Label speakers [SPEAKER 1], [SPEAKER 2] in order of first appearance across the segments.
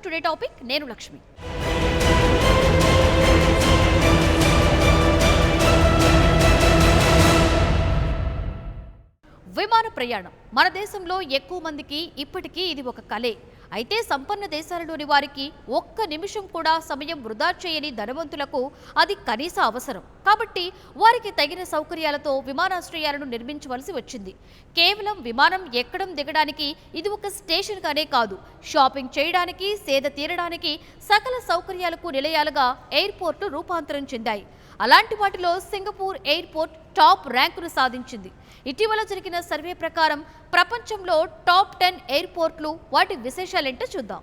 [SPEAKER 1] To today topic. నేను లక్ష్మి. విమాన ప్రయాణం మన దేశంలో ఎక్కువ మందికి ఇప్పటికీ ఇది ఒక కలే. అయితే సంపన్న దేశాలలోని వారికి ఒక్క నిమిషం కూడా సమయం వృధా చేయని ధనవంతులకు అది కనీస అవసరం. కాబట్టి వారికి తగిన సౌకర్యాలతో విమానాశ్రయాలను నిర్మించవలసి వచ్చింది. కేవలం విమానం ఎక్కడం దిగడానికి ఇది ఒక స్టేషన్గానే కాదు, షాపింగ్ చేయడానికి, సేద తీరడానికి సకల సౌకర్యాలకు నిలయాలుగా ఎయిర్పోర్ట్లు రూపాంతరం చెందాయి. అలాంటి వాటిలో సింగపూర్ ఎయిర్పోర్ట్ టాప్ ర్యాంకును సాధించింది. ఇటీవల జరిగిన సర్వే ప్రకారం ప్రపంచంలో టాప్ 10 ఎయిర్పోర్ట్లు, వాటి విశేషాలేంటో చూద్దాం.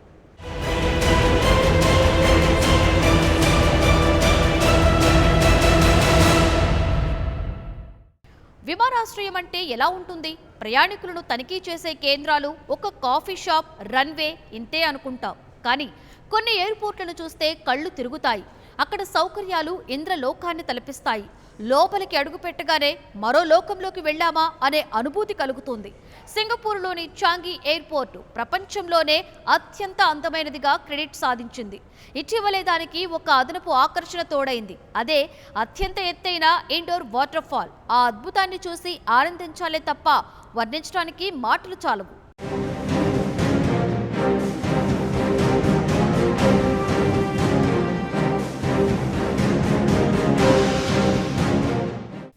[SPEAKER 1] విమానాశ్రయం అంటే ఎలా ఉంటుంది? ప్రయాణికులను తనిఖీ చేసే కేంద్రాలు, ఒక కాఫీ షాప్, రన్వే ఇంతే అనుకుంటాం. కానీ కొన్ని ఎయిర్పోర్ట్లను చూస్తే కళ్ళు తిరుగుతాయి. అక్కడ సౌకర్యాలు ఇంద్రలోకాన్ని తలపిస్తాయి. లోపలికి అడుగు పెట్టగానే మరో లోకంలోకి వెళ్ళామా అనే అనుభూతి కలుగుతుంది. సింగపూర్లోని చాంగి ఎయిర్పోర్టు ప్రపంచంలోనే అత్యంత అందమైనదిగా క్రెడిట్ సాధించింది. ఇటీవలే దానికి ఒక అదనపు ఆకర్షణ తోడైంది. అదే అత్యంత ఎత్తైన ఇండోర్ వాటర్ ఫాల్. ఆ అద్భుతాన్ని చూసి ఆనందించాలే తప్ప వర్ణించడానికి మాటలు చాలవు.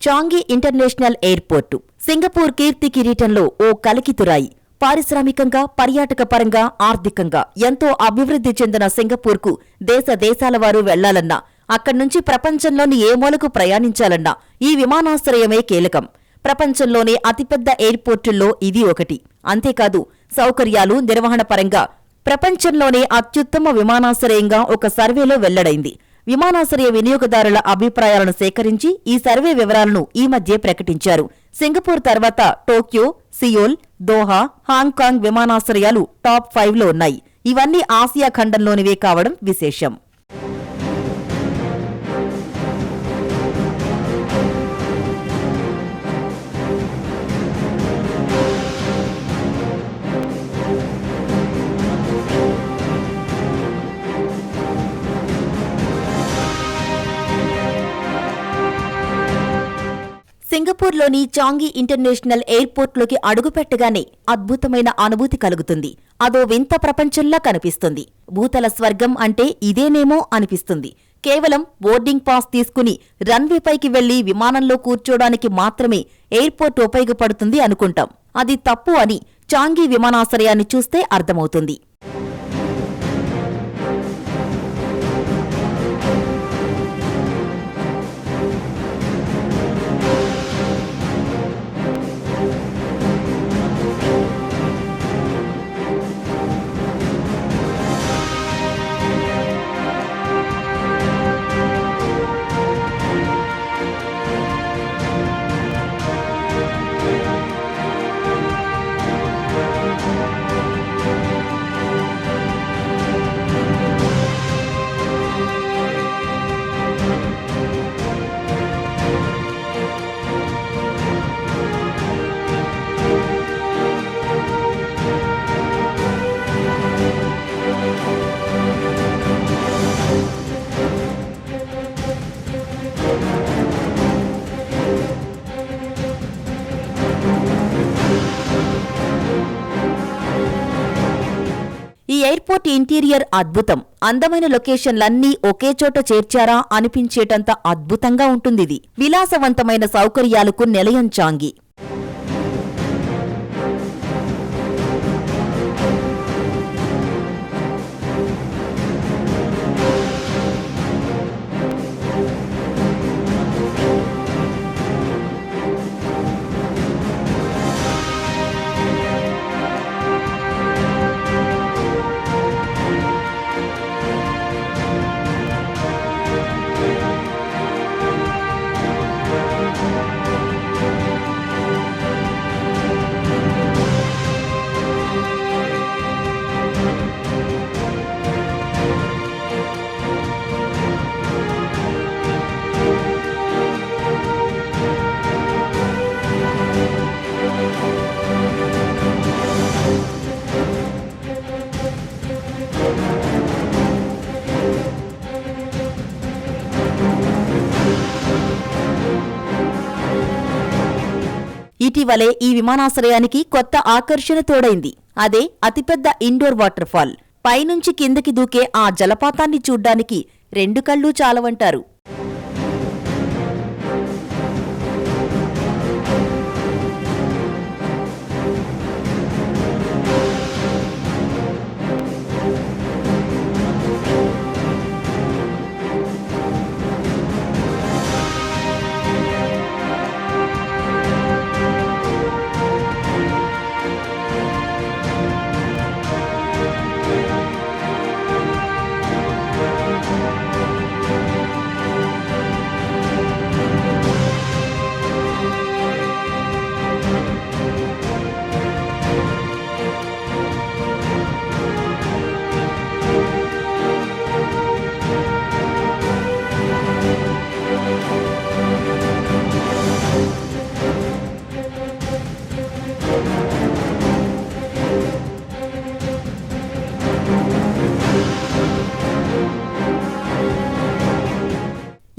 [SPEAKER 2] చాంగి ఇంటర్నేషనల్ ఎయిర్పోర్టు సింగపూర్ కీర్తి కిరీటంలో ఓ కలికితురాయి. పారిశ్రామికంగా, పర్యాటక పరంగా, ఆర్థికంగా ఎంతో అభివృద్ధి చెందిన సింగపూర్కు దేశాల వారు వెళ్లాలన్నా, అక్కడ్నుంచి ప్రపంచంలోని ఏ మూలకు ప్రయాణించాలన్నా ఈ విమానాశ్రయమే కీలకం. ప్రపంచంలోనే అతిపెద్ద ఎయిర్పోర్టుల్లో ఇది ఒకటి. అంతేకాదు, సౌకర్యాలు, నిర్వహణ పరంగా ప్రపంచంలోనే అత్యుత్తమ విమానాశ్రయంగా ఒక సర్వేలో వెల్లడైంది. విమానాశ్రయ వినియోగదారుల అభిప్రాయాలను సేకరించి ఈ సర్వే వివరాలను ఈ మధ్య ప్రకటించారు. సింగపూర్ తర్వాత టోక్యో, సియోల్, దోహా, హాంకాంగ్ విమానాశ్రయాలు టాప్ 5లో ఉన్నాయి. ఇవన్నీ ఆసియా ఖండంలోనివే కావడం విశేషం. సింగపూర్లోని చాంగి ఇంటర్నేషనల్ ఎయిర్పోర్ట్లోకి అడుగుపెట్టగానే అద్భుతమైన అనుభూతి కలుగుతుంది. అదో వింత ప్రపంచంలా కనిపిస్తుంది. భూతల స్వర్గం అంటే ఇదేనేమో అనిపిస్తుంది. కేవలం బోర్డింగ్ పాస్ తీసుకుని రన్వేపైకి వెళ్లి విమానంలో కూర్చోడానికి మాత్రమే ఎయిర్పోర్ట్ ఉపయోగపడుతుంది అనుకుంటాం. అది తప్పు అని చాంగి విమానాశ్రయాన్ని చూస్తే అర్థమవుతుంది. ఈ ఎయిర్పోర్ట్ ఇంటీరియర్ అద్భుతం. అందమైన లొకేషన్లన్నీ ఒకే చోట చేర్చారా అనిపించేటంత అద్భుతంగా ఉంటుందిది. విలాసవంతమైన సౌకర్యాలకు నిలయం చాంగి. ఇటీవలే ఈ విమానాశ్రయానికి కొత్త ఆకర్షణ తోడైంది. అదే అతిపెద్ద ఇండోర్ వాటర్ ఫాల్. పైనుంచి కిందకి దూకే ఆ జలపాతాన్ని చూడ్డానికి 2 కళ్ళు చాలవంటారు.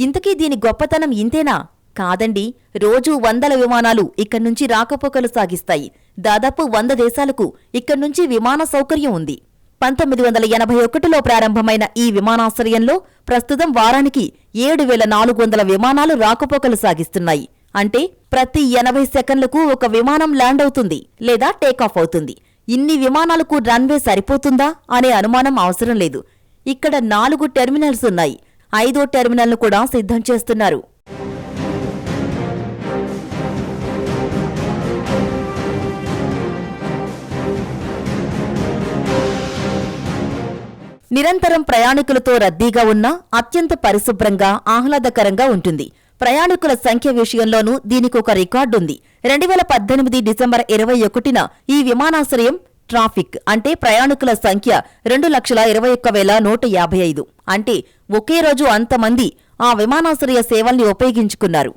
[SPEAKER 2] ఇంతకీ దీని గొప్పతనం ఇంతేనా? కాదండి. రోజూ వందల విమానాలు ఇక్కడ్నుంచి రాకపోకలు సాగిస్తాయి. దాదాపు 100 దేశాలకు ఇక్కడ్నుంచి విమాన సౌకర్యం ఉంది. 1981లో ప్రారంభమైన ఈ విమానాశ్రయంలో ప్రస్తుతం వారానికి 7,400 విమానాలు రాకపోకలు సాగిస్తున్నాయి. అంటే ప్రతి 80 సెకన్లకు ఒక విమానం ల్యాండ్ అవుతుంది లేదా టేకాఫ్ అవుతుంది. ఇన్ని విమానాలకు రన్వే సరిపోతుందా అనే అనుమానం అవసరం లేదు. ఇక్కడ 4 టెర్మినల్స్ ఉన్నాయి. 5వ టెర్మినల్ను కూడా సిద్ధం చేస్తున్నారు. నిరంతరం ప్రయాణికులతో రద్దీగా ఉన్న అత్యంత పరిశుభ్రంగా ఆహ్లాదకరంగా ఉంటుంది. ప్రయాణికుల సంఖ్య విషయంలోనూ దీనికొక రికార్డుంది. 2018 డిసెంబర్ 21న ఈ విమానాశ్రయం ట్రాఫిక్ అంటే ప్రయాణికుల సంఖ్య 2,21,155. అంటే ఒకే రోజు అంతమంది ఆ విమానాశ్రయ సేవల్ని ఉపయోగించుకున్నారు.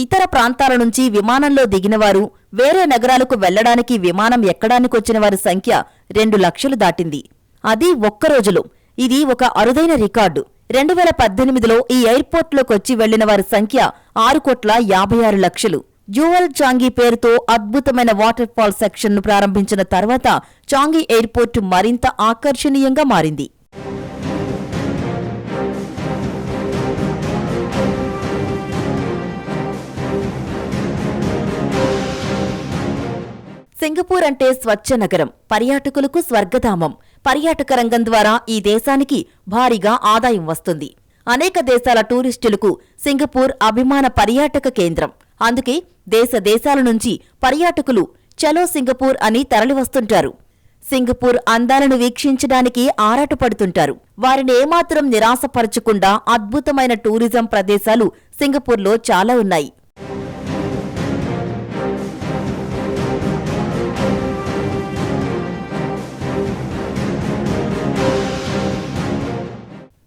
[SPEAKER 2] ఇతర ప్రాంతాల నుంచి విమానంలో దిగినవారు, వేరే నగరాలకు వెళ్లడానికి విమానం ఎక్కడానికొచ్చిన వారి సంఖ్య 2 లక్షలు దాటింది. అది ఒక్కరోజులో. ఇది ఒక అరుదైన రికార్డు. 2018లో ఈ ఎయిర్పోర్ట్లోకొచ్చి వెళ్లిన వారి సంఖ్య 6,56,00,000. జ్యువల్ చాంగి పేరుతో అద్భుతమైన వాటర్ ఫాల్ సెక్షన్ను ప్రారంభించిన తర్వాత చాంగి ఎయిర్పోర్టు మరింత ఆకర్షణీయంగా మారింది. సింగపూర్ అంటే స్వచ్ఛ నగరం, పర్యాటకులకు స్వర్గధామం. పర్యాటక రంగం ద్వారా ఈ దేశానికి భారీగా ఆదాయం వస్తుంది. అనేక దేశాల టూరిస్టులకు సింగపూర్ అభిమాన పర్యాటక కేంద్రం. అందుకే దేశాల నుంచి పర్యాటకులు చలో సింగపూర్ అని తరలివస్తుంటారు. సింగపూర్ అందాలను వీక్షించడానికి ఆరాటపడుతుంటారు. వారిని ఏమాత్రం నిరాశపరచకుండా అద్భుతమైన టూరిజం ప్రదేశాలు సింగపూర్లో చాలా ఉన్నాయి.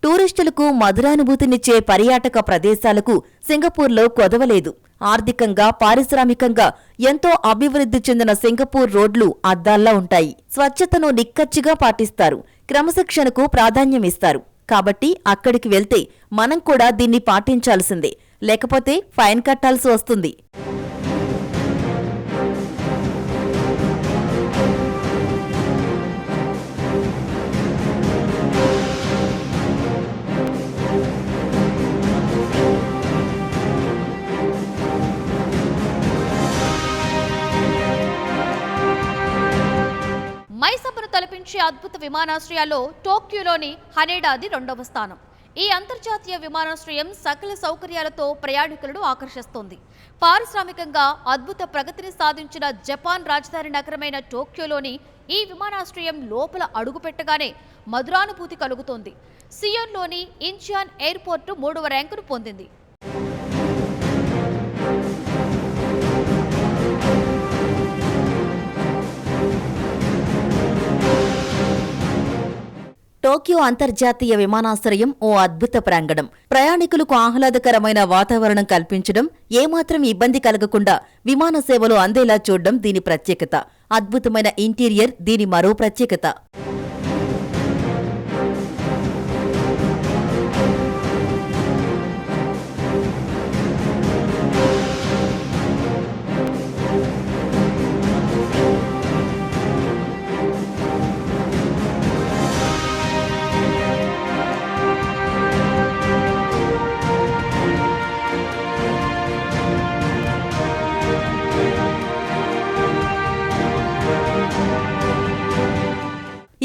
[SPEAKER 2] టూరిస్టులకు మధురానుభూతినిచ్చే పర్యాటక ప్రదేశాలకు సింగపూర్లో కొదవలేదు. ఆర్థికంగా, పారిశ్రామికంగా ఎంతో అభివృద్ధి చెందిన సింగపూర్ రోడ్లు అద్దాల్లా ఉంటాయి. స్వచ్ఛతను నిక్కచ్చిగా పాటిస్తారు. క్రమశిక్షణకు ప్రాధాన్యమిస్తారు. కాబట్టి అక్కడికి వెళ్తే మనం కూడా దీన్ని పాటించాల్సిందే. లేకపోతే ఫైన్ కట్టాల్సి వస్తుంది.
[SPEAKER 1] మైసమ్మను తలపించే అద్భుత విమానాశ్రయాల్లో టోక్యోలోని హనేడాది 2వ స్థానం. ఈ అంతర్జాతీయ విమానాశ్రయం సకల సౌకర్యాలతో ప్రయాణికులను ఆకర్షిస్తోంది. పారిశ్రామికంగా అద్భుత ప్రగతిని సాధించిన జపాన్ రాజధాని నగరమైన టోక్యోలోని ఈ విమానాశ్రయం లోపల అడుగుపెట్టగానే మధురానుభూతి కలుగుతోంది. సియోన్లోని ఇంచియాన్ ఎయిర్పోర్టు 3వ ర్యాంకును పొందింది.
[SPEAKER 2] టోక్యో అంతర్జాతీయ విమానాశ్రయం ఓ అద్భుత ప్రాంగణం. ప్రయాణికులకు ఆహ్లాదకరమైన వాతావరణం కల్పించడం, ఏమాత్రం ఇబ్బంది కలగకుండా విమాన సేవలు అందేలా చూడడం దీని ప్రత్యేకత. అద్భుతమైన ఇంటీరియర్ దీని మరో ప్రత్యేకత.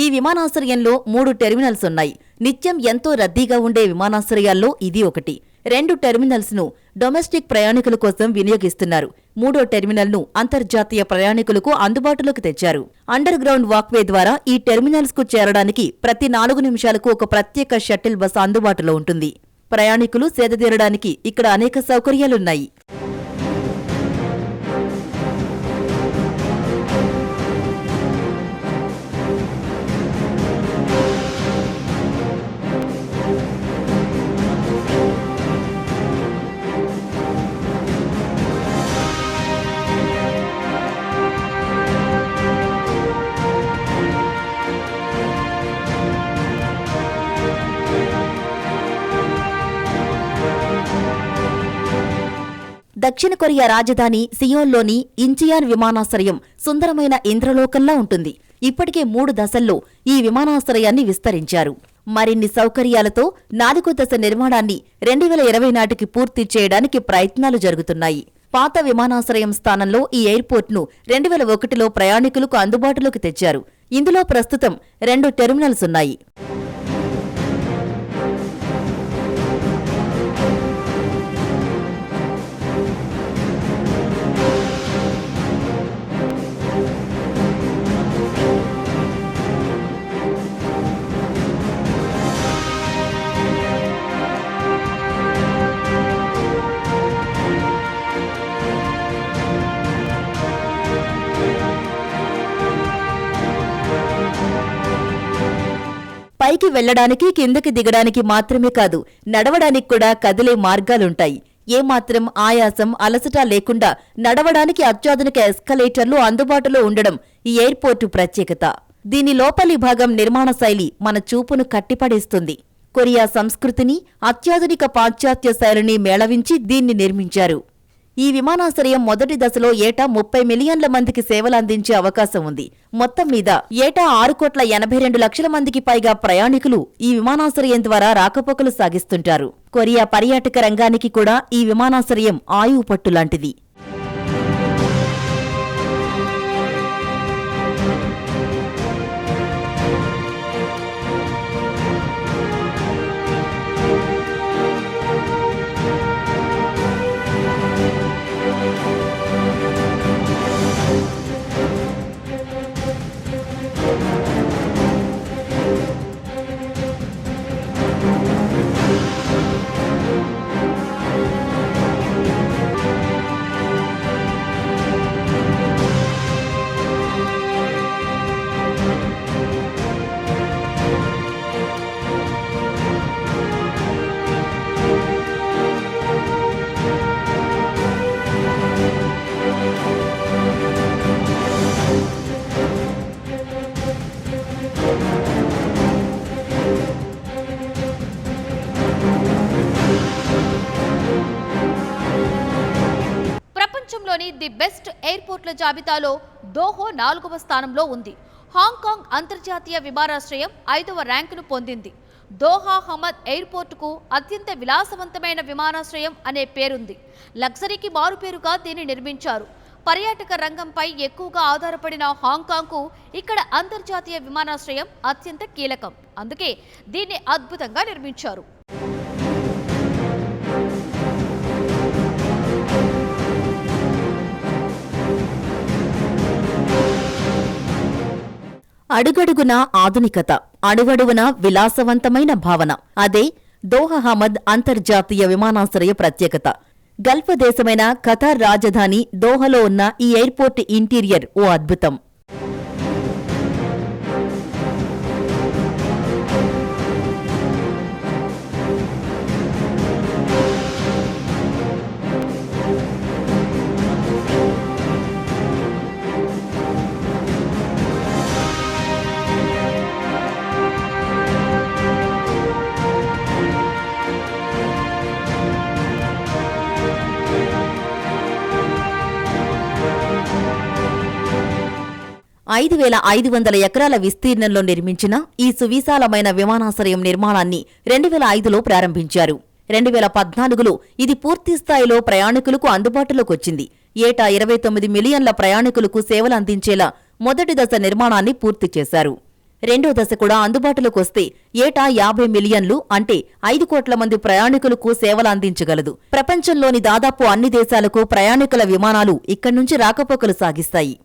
[SPEAKER 2] ఈ విమానాశ్రయంలో 3 టెర్మినల్స్ ఉన్నాయి. నిత్యం ఎంతో రద్దీగా ఉండే విమానాశ్రయాల్లో ఇది ఒకటి. 2 టెర్మినల్స్ ను డొమెస్టిక్ ప్రయాణికుల కోసం వినియోగిస్తున్నారు. 3వ టెర్మినల్ ను అంతర్జాతీయ ప్రయాణికులకు అందుబాటులోకి తెచ్చారు. అండర్ గ్రౌండ్ వాక్వే ద్వారా ఈ టెర్మినల్స్ కు చేరడానికి ప్రతి 4 నిమిషాలకు ఒక ప్రత్యేక షటిల్ బస్ అందుబాటులో ఉంటుంది. ప్రయాణికులు సేదతీరడానికి ఇక్కడ అనేక సౌకర్యాలున్నాయి. దక్షిణ కొరియా రాజధాని సియోల్లోని ఇంచియాన్ విమానాశ్రయం సుందరమైన ఇంద్రలోకంలా ఉంటుంది. ఇప్పటికే 3 దశల్లో ఈ విమానాశ్రయాన్ని విస్తరించారు. మరిన్ని సౌకర్యాలతో 4వ దశ నిర్మాణాన్ని 2020 నాటికి పూర్తి చేయడానికి ప్రయత్నాలు జరుగుతున్నాయి. పాత విమానాశ్రయం స్థానంలో ఈ ఎయిర్పోర్ట్ను 2001లో ప్రయాణికులకు అందుబాటులోకి తెచ్చారు. ఇందులో ప్రస్తుతం 2 టెర్మినల్స్ ఉన్నాయి. పైకి వెళ్లడానికి కిందకి దిగడానికి మాత్రమే కాదు, నడవడానికి కూడా కదిలే మార్గాలుంటాయి. ఏమాత్రం ఆయాసం అలసట లేకుండా నడవడానికి అత్యాధునిక ఎస్కలేటర్లు అందుబాటులో ఉండడం ఈ ఎయిర్పోర్టు ప్రత్యేకత. దీని లోపలి భాగం నిర్మాణ శైలి మన చూపును కట్టిపడేస్తుంది. కొరియా సంస్కృతిని అత్యాధునిక పాశ్చాత్య శైలిని మేళవించి దీన్ని నిర్మించారు. ఈ విమానాశ్రయం మొదటి దశలో ఏటా 30 మిలియన్ల మందికి సేవలందించే అవకాశం ఉంది. మొత్తం మీద ఏటా 6,82,00,000 మందికి పైగా ప్రయాణికులు ఈ విమానాశ్రయం ద్వారా రాకపోకలు సాగిస్తుంటారు. కొరియా పర్యాటక రంగానికి కూడా ఈ విమానాశ్రయం ఆయువు పట్టులాంటిది.
[SPEAKER 1] ప్రపంచంలోని ది బెస్ట్ ఎయిర్పోర్ట్ల జాబితాలో దోహో 4వ స్థానంలో ఉంది. హాంకాంగ్ అంతర్జాతీయ విమానాశ్రయం 5వ ర్యాంకును పొందింది. దోహా హమద్ ఎయిర్పోర్టుకు అత్యంత విలాసవంతమైన విమానాశ్రయం అనే పేరుంది. లగ్జరీకి మారుపేరుగా దీన్ని నిర్మించారు. పర్యాటక రంగంపై ఎక్కువగా ఆధారపడిన హాంకాంగ్కు ఇక్కడ అంతర్జాతీయ విమానాశ్రయం అత్యంత కీలకం. అందుకే దీన్ని అద్భుతంగా నిర్మించారు.
[SPEAKER 2] అడుగడుగునా ఆధునికత, అడుగడుగునా విలాసవంతమైన భావన. అదే దోహా హమద్ అంతర్జాతీయ విమానాశ్రయ ప్రత్యేకత. గల్ఫ్ దేశమైన ఖతార్ రాజధాని దోహాలో ఉన్న ఈ ఎయిర్పోర్ట్ ఇంటీరియర్ ఓ అద్భుతం. $5,500 ఎకరాల విస్తీర్ణంలో నిర్మించిన ఈ సువిశాలమైన విమానాశ్రయం నిర్మాణాన్ని 2005లో ప్రారంభించారు. 2014లో ఇది పూర్తిస్థాయిలో ప్రయాణికులకు అందుబాటులోకొచ్చింది. ఏటా 29 మిలియన్ల ప్రయాణికులకు సేవలు అందించేలా మొదటి దశ నిర్మాణాన్ని పూర్తి చేశారు. రెండో దశ కూడా అందుబాటులోకి వస్తే ఏటా 50 మిలియన్లు అంటే 5 కోట్ల మంది ప్రయాణికులకు సేవలు అందించగలదు. ప్రపంచంలోని దాదాపు అన్ని దేశాలకు ప్రయాణికుల విమానాలు ఇక్కడి నుంచి రాకపోకలు సాగిస్తాయి.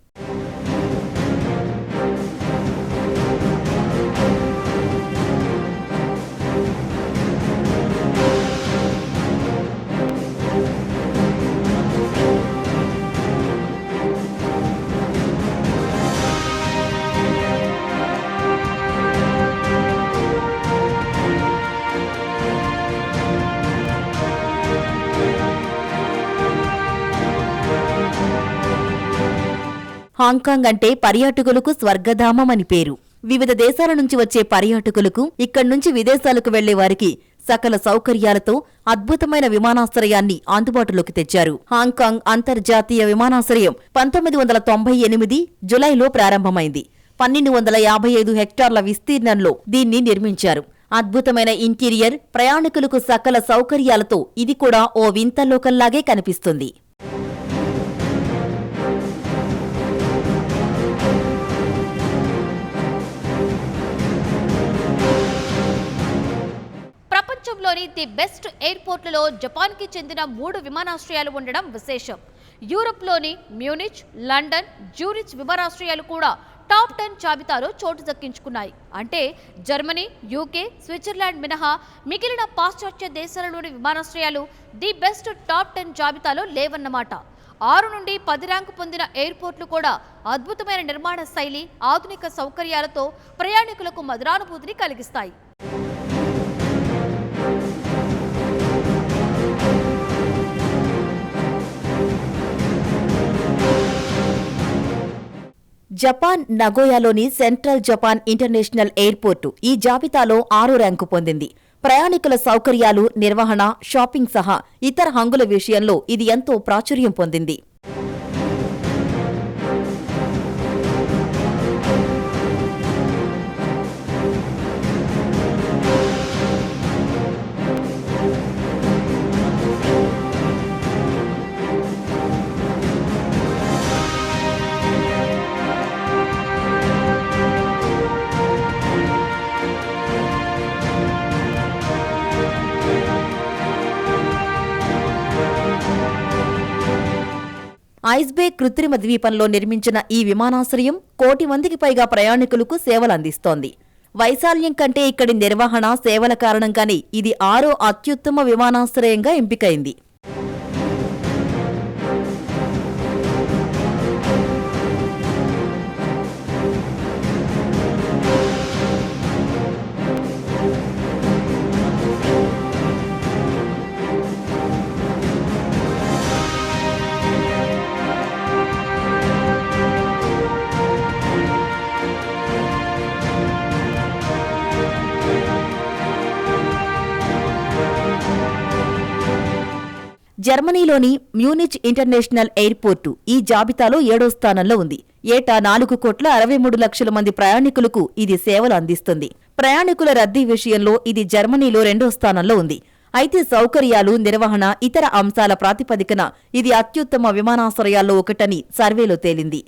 [SPEAKER 2] హాంకాంగ్ అంటే పర్యాటకులకు స్వర్గధామం అని పేరు. వివిధ దేశాల నుంచి వచ్చే పర్యాటకులకు ఇక్కడి నుంచి విదేశాలకు వెళ్లే వారికి సకల సౌకర్యాలతో అద్భుతమైన విమానాశ్రయాన్ని అందుబాటులోకి తెచ్చారు. హాంకాంగ్ అంతర్జాతీయ విమానాశ్రయం 1998 జులైలో ప్రారంభమైంది. 1255 హెక్టార్ల విస్తీర్ణంలో దీన్ని నిర్మించారు. అద్భుతమైన ఇంటీరియర్, ప్రయాణికులకు సకల సౌకర్యాలతో ఇది కూడా ఓ వింత లోకంలాగే కనిపిస్తుంది.
[SPEAKER 1] ప్రపంచంలోని ది బెస్ట్ ఎయిర్పోర్ట్లలో జపాన్కి చెందిన 3 విమానాశ్రయాలు ఉండడం విశేషం. యూరప్లోని మ్యూనిచ్, లండన్, జ్యూరిచ్ విమానాశ్రయాలు కూడా టాప్ 10 జాబితాలో చోటు దక్కించుకున్నాయి. అంటే జర్మనీ, యూకే, స్విట్జర్లాండ్ మినహా మిగిలిన పాశ్చాత్య దేశాలలోని విమానాశ్రయాలు ది బెస్ట్ టాప్ 10 జాబితాలో లేవన్నమాట. 6 నుండి 10 ర్యాంకు పొందిన ఎయిర్పోర్ట్లు కూడా అద్భుతమైన నిర్మాణ శైలి, ఆధునిక సౌకర్యాలతో ప్రయాణికులకు మధురానుభూతిని కలిగిస్తాయి.
[SPEAKER 2] జపాన్ నగోయాలోని సెంట్రల్ జపాన్ ఇంటర్నేషనల్ ఎయిర్పోర్టు ఈ జాబితాలో 6 ర్యాంకు పొందింది. ప్రయాణికుల సౌకర్యాలు, నిర్వహణ, షాపింగ్ సహా ఇతర హంగుల విషయంలో ఇది ఎంతో ప్రాచుర్యం పొందింది. ఐస్బే కృత్రిమ ద్వీపంలో నిర్మించిన ఈ విమానాశ్రయం 1 కోటి మందికి పైగా ప్రయాణికులకు సేవలందిస్తోంది. వైశాల్యం కంటే ఇక్కడి నిర్వహణ, సేవల కారణంగానే ఇది 6వ అత్యుత్తమ విమానాశ్రయంగా ఎంపికైంది. జర్మనీలోని మ్యూనిచ్ ఇంటర్నేషనల్ ఎయిర్పోర్టు ఈ జాబితాలో 7వ స్థానంలో ఉంది. ఏటా 4,63,00,000 మంది ప్రయాణికులకు ఇది సేవలు అందిస్తుంది. ప్రయాణికుల రద్దీ విషయంలో ఇది జర్మనీలో 2వ స్థానంలో ఉంది. అయితే సౌకర్యాలు, నిర్వహణ, ఇతర అంశాల ప్రాతిపదికన ఇది అత్యుత్తమ విమానాశ్రయాల్లో ఒకటని సర్వేలో తేలింది.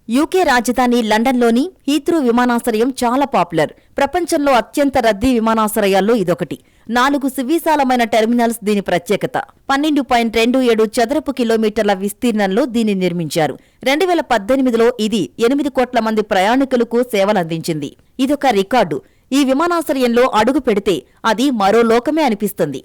[SPEAKER 2] యూకే రాజధాని లండన్లోని హీత్రూ విమానాశ్రయం చాలా పాపులర్. ప్రపంచంలో అత్యంత రద్దీ విమానాశ్రయాల్లో ఇదొకటి. 4 సువిశాలమైన టెర్మినల్స్ దీని ప్రత్యేకత. 12.27 చదరపు కిలోమీటర్ల విస్తీర్ణంలో దీన్ని నిర్మించారు. 2018లో ఇది 8 కోట్ల మంది ప్రయాణికులకు సేవలందించింది. ఇదొక రికార్డు. ఈ విమానాశ్రయంలో అడుగు పెడితే అది మరో లోకమే అనిపిస్తుంది.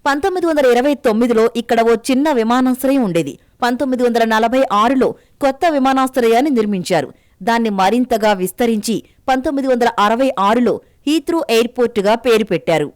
[SPEAKER 2] 1929లో ఇక్కడ ఓ చిన్న విమానాశ్రయం ఉండేది. 1946లో కొత్త విమానాశ్రయాన్ని నిర్మించారు. దాన్ని మరింతగా విస్తరించి 1966లో హీత్రూ ఎయిర్పోర్టుగా పేరు పెట్టారు.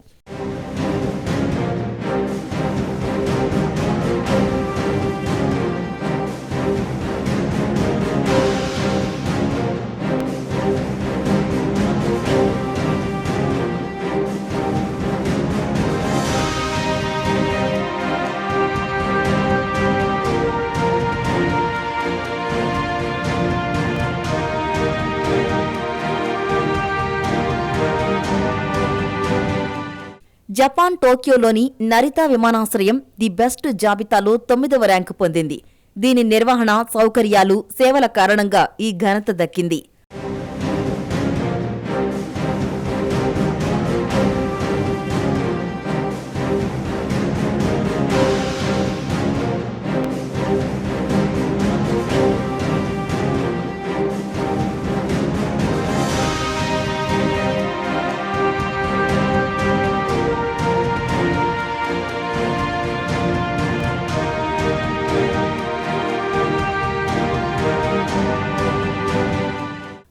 [SPEAKER 2] జపాన్ టోక్యోలోని నరితా విమానాశ్రయం ది బెస్ట్ జాబితాలో 9వ ర్యాంకు పొందింది. దీని నిర్వహణ, సౌకర్యాలు, సేవల కారణంగా ఈ ఘనత దక్కింది.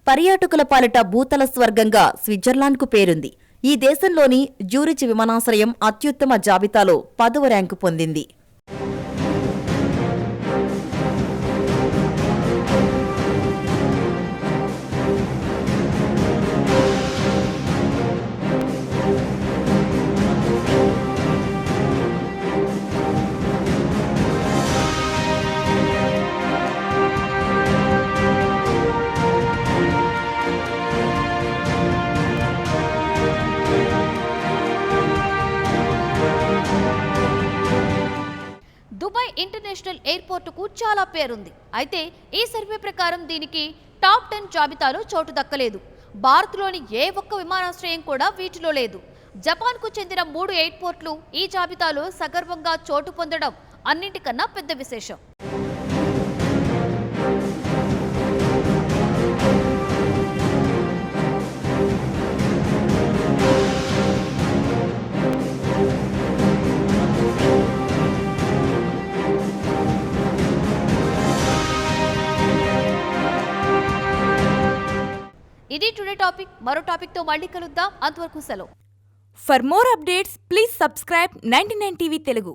[SPEAKER 2] పర్యాటకుల పాలిట భూతల స్వర్గంగా స్విట్జర్లాండ్కు పేరుంది. ఈ దేశంలోని జ్యూరిచ్ విమానాశ్రయం అత్యుత్తమ జాబితాలో 10వ ర్యాంకు పొందింది.
[SPEAKER 1] దుబాయ్ ఇంటర్నేషనల్ ఎయిర్పోర్టుకు చాలా పేరుంది. అయితే ఈ సర్వే ప్రకారం దీనికి టాప్ 10 జాబితాలో చోటు దక్కలేదు. భారత్లోని ఏ ఒక్క విమానాశ్రయం కూడా వీటిలో లేదు. జపాన్కు చెందిన 3 ఎయిర్పోర్ట్లు ఈ జాబితాలో సగర్వంగా చోటు పొందడం అన్నింటికన్నా పెద్ద విశేషం. ఇది టుడే టాపిక్. మరో టాపిక్ తో మళ్ళీ కలుద్దాం. అంతవరకు సెలవు.
[SPEAKER 3] For more updates, please subscribe 99 TV Telugu.